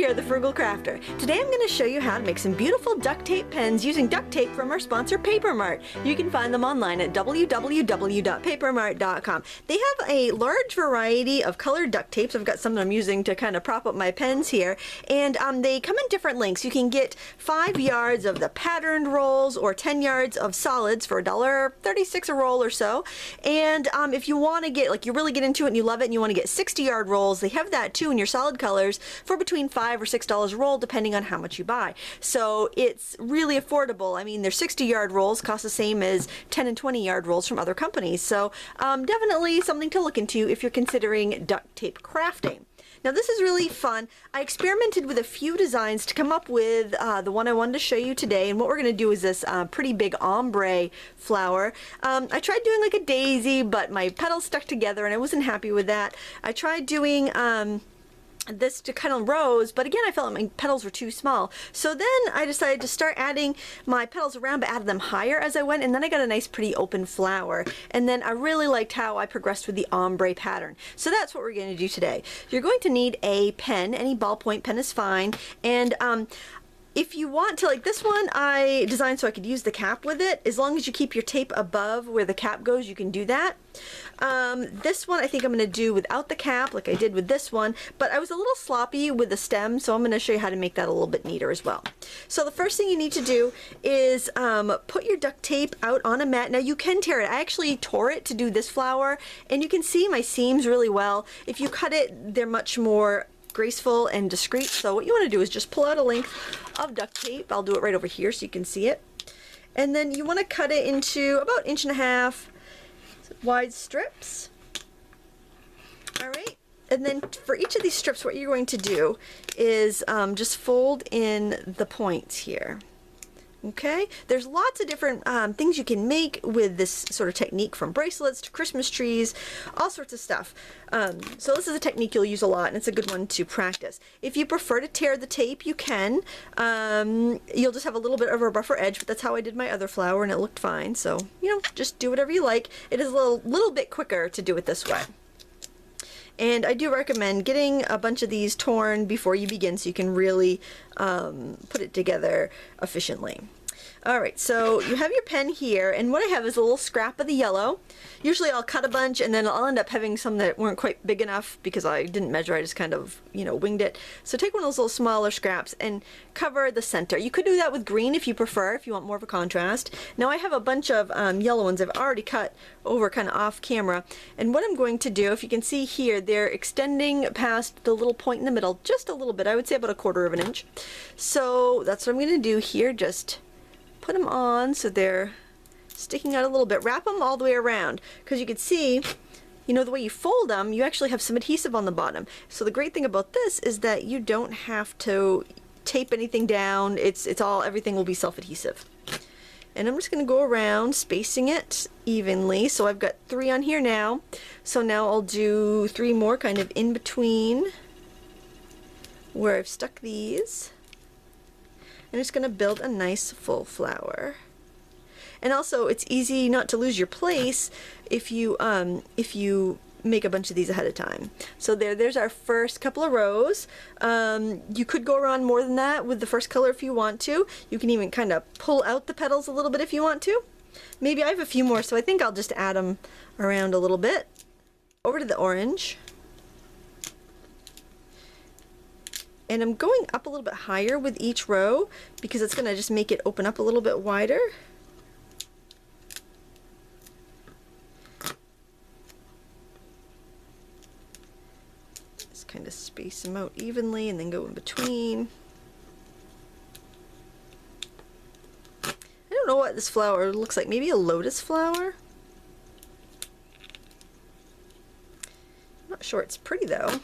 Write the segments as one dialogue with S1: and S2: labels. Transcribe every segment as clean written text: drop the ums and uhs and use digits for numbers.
S1: here, the Frugal Crafter. Today I'm going to show you how to make some beautiful duct tape pens using duct tape from our sponsor Papermart. You can find them online at www.papermart.com. They have a large variety of colored duct tapes. I've got some that I'm using to kind of prop up my pens here, and they come in different lengths. You can get 5 yards of the patterned rolls or 10 yards of solids for $1.36 a roll or so. And if you want to get, like, you really get into it and you love it and you want to get 60-yard rolls, they have that too in your solid colors for between $5 or $6 a roll, depending on how much you buy. So it's really affordable. I mean, their 60-yard rolls cost the same as 10 and 20-yard rolls from other companies. So definitely something to look into if you're considering duct tape crafting. Now this is really fun. I experimented with a few designs to come up with the one I wanted to show you today, and what we're going to do is this pretty big ombre flower. I tried doing like a daisy, but my petals stuck together and I wasn't happy with that. I tried doing this to kind of rose, but again I felt like my petals were too small. So then I decided to start adding my petals around, but added them higher as I went, and then I got a nice pretty open flower. And then I really liked how I progressed with the ombre pattern. So that's what we're going to do today. You're going to need a pen. Any ballpoint pen is fine. And if you want to, like this one I designed so I could use the cap with it. As long as you keep your tape above where the cap goes, you can do that. This one I think I'm going to do without the cap, like I did with this one, but I was a little sloppy with the stem, so I'm going to show you how to make that a little bit neater as well. So the first thing you need to do is put your duct tape out on a mat. Now you can tear it. I actually tore it to do this flower, and you can see my seams really well. If you cut it, they're much more graceful and discreet. So what you want to do is just pull out a length of duct tape. I'll do it right over here so you can see it. And then you want to cut it into about 1.5 inch wide strips. All right. And then for each of these strips, what you're going to do is just fold in the points here. Okay, there's lots of different things you can make with this sort of technique, from bracelets to Christmas trees, all sorts of stuff. So this is a technique you'll use a lot, and it's a good one to practice. If you prefer to tear the tape, you can. You'll just have a little bit of a rougher edge, but that's how I did my other flower, and it looked fine. So, you know, just do whatever you like. It is a little bit quicker to do it this way. And I do recommend getting a bunch of these torn before you begin so you can really put it together efficiently. Alright, so you have your pen here, and what I have is a little scrap of the yellow. Usually I'll cut a bunch and then I'll end up having some that weren't quite big enough because I didn't measure, I just kind of, you know, winged it. So take one of those little smaller scraps and cover the center. You could do that with green if you prefer, if you want more of a contrast. Now I have a bunch of yellow ones I've already cut over kind of off camera, and what I'm going to do, if you can see here, they're extending past the little point in the middle just a little bit. I would say about 1/4 inch. So that's what I'm going to do here, just put them on so they're sticking out a little bit. Wrap them all the way around, because you can see, you know, the way you fold them, you actually have some adhesive on the bottom. So the great thing about this is that you don't have to tape anything down. Everything will be self-adhesive. And I'm just going to go around spacing it evenly. So I've got 3 on here now. So now I'll do 3 more kind of in between where I've stuck these. And it's going to build a nice full flower. And also it's easy not to lose your place if you make a bunch of these ahead of time. So there's our first couple of rows. You could go around more than that with the first color if you want to. You can even kind of pull out the petals a little bit if you want to. Maybe I have a few more, so I think I'll just add them around a little bit. Over to the orange. And I'm going up a little bit higher with each row because it's going to just make it open up a little bit wider. Just kind of space them out evenly and then go in between. I don't know what this flower looks like. Maybe a lotus flower? I'm not sure. It's pretty though.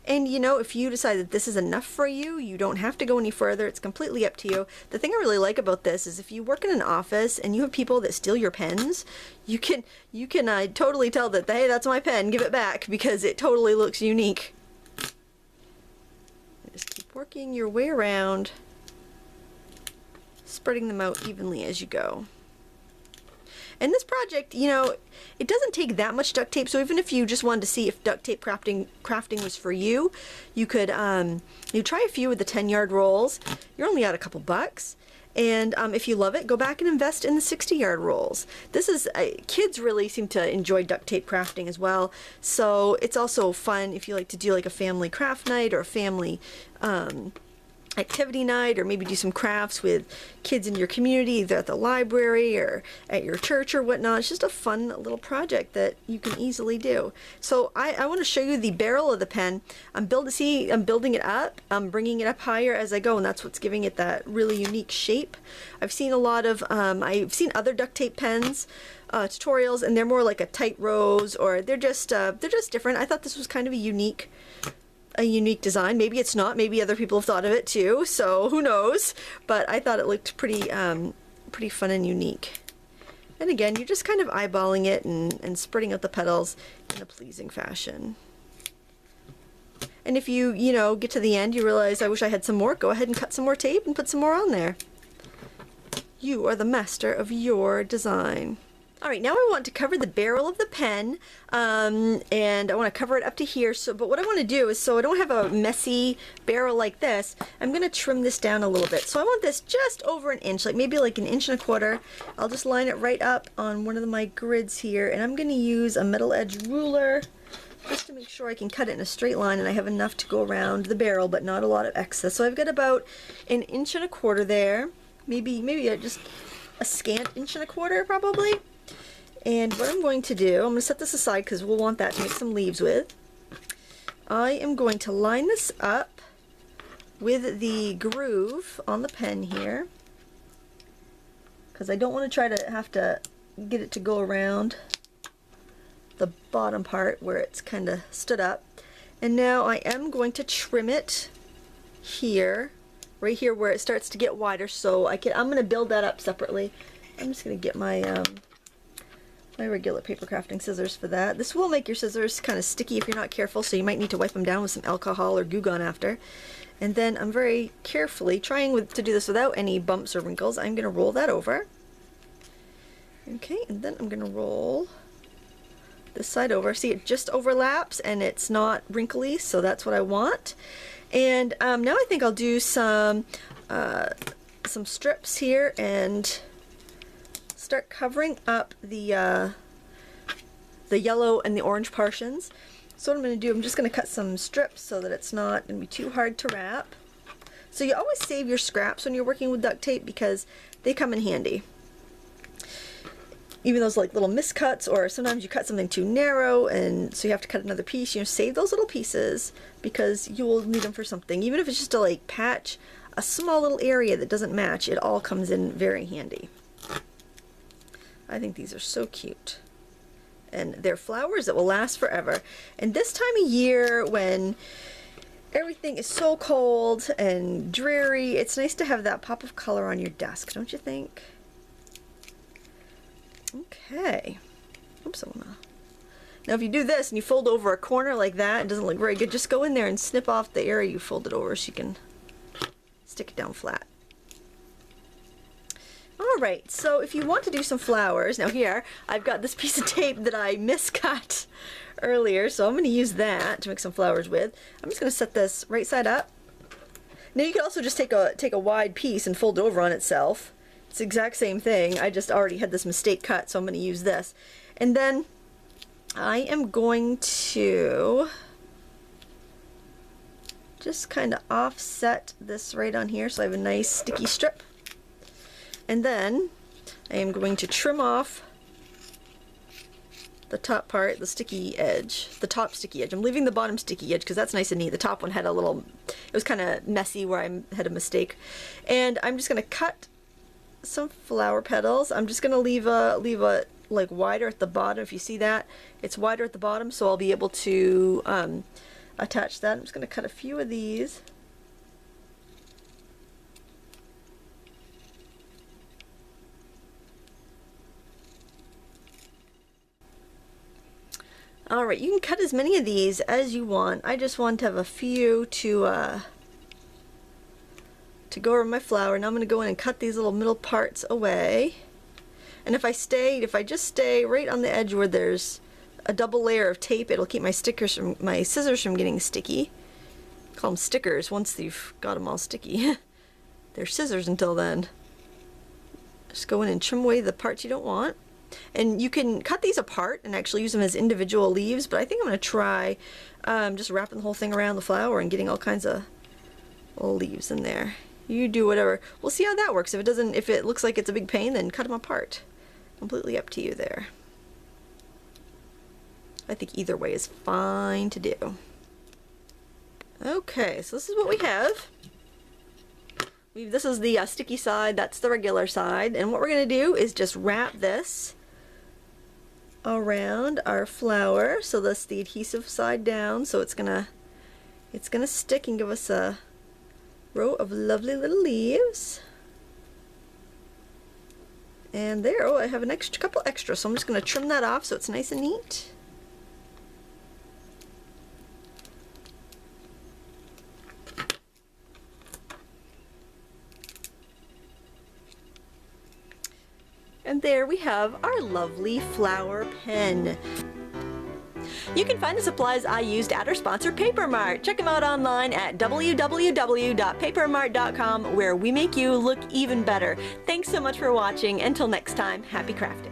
S1: And you know, if you decide that this is enough for you, you don't have to go any further. It's completely up to you. The thing I really like about this is if you work in an office and you have people that steal your pens, you can totally tell that, hey, that's my pen, give it back, because it totally looks unique. Just keep working your way around, spreading them out evenly as you go. And this project, you know, it doesn't take that much duct tape, so even if you just wanted to see if duct tape crafting was for you, you could you try a few with the 10-yard rolls. You're only out a couple bucks. And if you love it, go back and invest in the 60-yard rolls. This is, kids really seem to enjoy duct tape crafting as well. So it's also fun if you like to do like a family craft night or a family activity night, or maybe do some crafts with kids in your community, either at the library or at your church or whatnot. It's just a fun little project that you can easily do. So I want to show you the barrel of the pen. I'm building it up. I'm bringing it up higher as I go, and that's what's giving it that really unique shape. I've seen a lot of I've seen other duct tape pens tutorials, and they're more like a tight rose, or they're just different. I thought this was kind of a unique design. Maybe it's not, maybe other people have thought of it too, so who knows, but I thought it looked pretty pretty fun and unique. And again, you're just kind of eyeballing it and spreading out the petals in a pleasing fashion. And if you get to the end, you realize, I wish I had some more, go ahead and cut some more tape and put some more on there. You are the master of your design. Alright, now I want to cover the barrel of the pen, and I want to cover it up to here. But what I want to do is, so I don't have a messy barrel like this, I'm going to trim this down a little bit. So I want this just over an inch, like maybe like 1.25 inches. I'll just line it right up on one of my grids here, and I'm going to use a metal edge ruler just to make sure I can cut it in a straight line and I have enough to go around the barrel, but not a lot of excess. So I've got about 1.25 inches there, maybe just a scant 1.25 inches probably. And what I'm going to do, I'm going to set this aside because we'll want that to make some leaves with. I am going to line this up with the groove on the pen here, because I don't want to try to have to get it to go around the bottom part where it's kind of stood up. And now I am going to trim it here, right here where it starts to get wider, so I'm going to build that up separately. I'm just going to get my my regular paper crafting scissors for that. This will make your scissors kind of sticky if you're not careful, so you might need to wipe them down with some alcohol or Goo Gone after. And then I'm very carefully trying to do this without any bumps or wrinkles. I'm going to roll that over. Okay, and then I'm going to roll this side over. See, it just overlaps and it's not wrinkly, so that's what I want. And now I think I'll do some strips here and start covering up the yellow and the orange portions. So what I'm going to do, I'm just going to cut some strips so that it's not going to be too hard to wrap. So you always save your scraps when you're working with duct tape because they come in handy. Even those like little miscuts, or sometimes you cut something too narrow and so you have to cut another piece, save those little pieces because you will need them for something. Even if it's just to like patch a small little area that doesn't match, it all comes in very handy. I think these are so cute. And they're flowers that will last forever. And this time of year when everything is so cold and dreary, it's nice to have that pop of color on your desk, don't you think? Okay. Oops, now if you do this and you fold over a corner like that, it doesn't look very good, just go in there and snip off the area you folded over so you can stick it down flat. Alright, so if you want to do some flowers, now here I've got this piece of tape that I miscut earlier, so I'm going to use that to make some flowers with. I'm just going to set this right side up. Now you can also just take a wide piece and fold it over on itself. It's the exact same thing, I just already had this mistake cut, so I'm going to use this. And then I am going to just kind of offset this right on here so I have a nice sticky strip. And then I am going to trim off the top part, the sticky edge, the top sticky edge. I'm leaving the bottom sticky edge because that's nice and neat. The top one had a little, it was kind of messy where I had a mistake. And I'm just going to cut some flower petals. I'm just going to leave a like wider at the bottom. If you see that, it's wider at the bottom, so I'll be able to attach that. I'm just going to cut a few of these. Alright, you can cut as many of these as you want. I just want to have a few to go over my flower. Now I'm going to go in and cut these little middle parts away. And if I just stay right on the edge where there's a double layer of tape, it'll keep my scissors from getting sticky. Call them stickers once you've got them all sticky. They're scissors until then. Just go in and trim away the parts you don't want. And you can cut these apart and actually use them as individual leaves, but I think I'm going to try just wrapping the whole thing around the flower and getting all kinds of little leaves in there. You do whatever. We'll see how that works. If it looks like it's a big pain, then cut them apart. Completely up to you there. I think either way is fine to do. Okay, so this is what we have. This is the sticky side, that's the regular side, and what we're going to do is just wrap this around our flower. So that's the adhesive side down, so it's gonna stick and give us a row of lovely little leaves. And there, oh, I have a couple extra, so I'm just going to trim that off so it's nice and neat. And there we have our lovely flower pen. You can find the supplies I used at our sponsor, Paper Mart. Check them out online at www.papermart.com, where we make you look even better. Thanks so much for watching. Until next time, happy crafting.